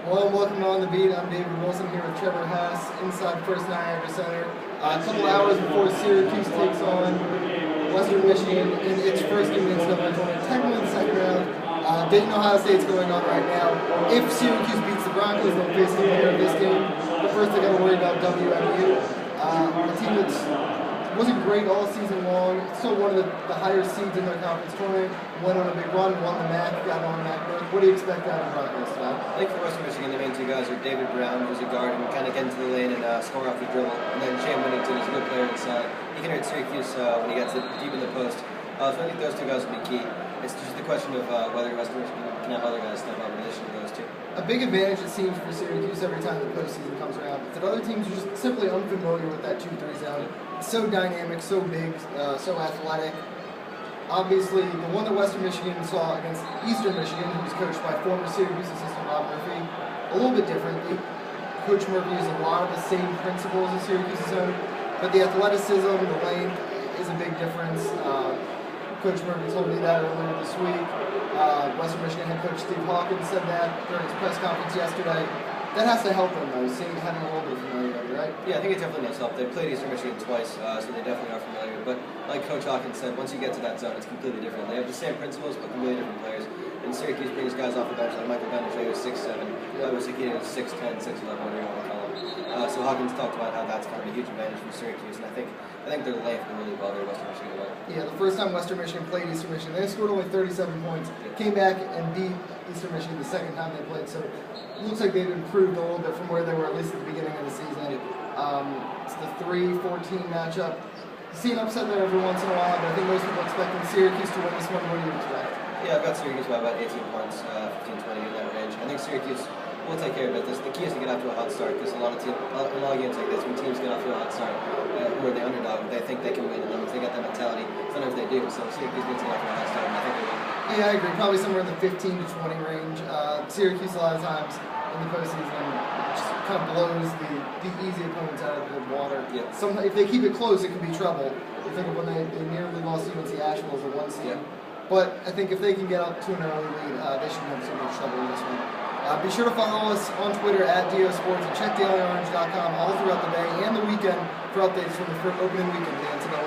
Well, welcome on the beat. I'm David Wilson here with Trevor Haas inside First Niagara Center. A couple hours before Syracuse takes on Western Michigan in its first game against NCAA tournament. Technically in the second round. Dayton, Ohio State's going on right now. If Syracuse beats the Broncos, they'll face the winner of this game. But first, they got to worry about WMU, a team that wasn't great all season long. Still one of the higher seeds in their conference tournament. Went on a big run, won the MAC, got on MAC North. What do you expect out of the Broncos tonight? I think for Western Michigan, the main two guys are David Brown, who's a guard and kind of get into the lane and score off the dribble. And then Shane Whittington is a good player inside. He can hurt Syracuse when he gets deep in the post. So I think those two guys will be key. It's just the question of whether Western Michigan can have other guys step up in addition to those two. A big advantage, it seems, for Syracuse every time the postseason comes around is that other teams are just simply unfamiliar with that 2-3 zone. It's so dynamic, so big, so athletic. Obviously, the one that Western Michigan saw against Eastern Michigan, who was coached by former Syracuse assistant Rob Murphy, a little bit differently. Coach Murphy used a lot of the same principles as Syracuse's own, but the athleticism, the length is a big difference. Coach Murphy told me that earlier this week. Western Michigan head coach Steve Hawkins said that during his press conference yesterday. That has to help them, though, having a little bit of familiarity, right? Yeah, I think it definitely does help. They played Eastern Michigan twice, so they definitely are familiar. But like Coach Hawkins said, once you get to that zone, it's completely different. They have the same principles, but completely different players. And Syracuse brings guys off the bench like Michael Benedict, who's 6'7", Wasakita, who's 6'10", 6'11", whatever you want to call him. So Hawkins talked about how that's kind of a huge advantage for Syracuse, and I think their length will really bother Western Michigan a lot. Yeah, the first time Western Michigan played Eastern Michigan, they scored only 37 points, came back and beat Eastern Michigan the second time they played, so it looks like they've improved a little bit from where they were at least at the beginning of the season. It's the 3-14 matchup. You see an upset there every once in a while, but I think most people are expecting Syracuse to win this one. What do you expect? Yeah, I've got Syracuse by about 18 points, 15, 20 in that range. I think Syracuse will take care of business. The key is to get off to a hot start, because in a lot of games like this, when teams get off to a hot start, who are the underdog, they think they can win, and then if they get that mentality, sometimes they do. So Syracuse needs to get off to a hot start, and I think they will. Yeah, I agree. Probably somewhere in the 15 to 20 range. Syracuse a lot of times in the postseason just kind of blows the easy opponents out of the water. Yeah. If they keep it close, it can be trouble. You think of when they nearly lost UNC Asheville as a 1 seed. Yeah. But I think if they can get up to an early lead, they shouldn't have so much trouble in this one. Be sure to follow us on Twitter at DO Sports and check DailyOrange.com all throughout the day and the weekend for updates from the opening weekend of the NCAA.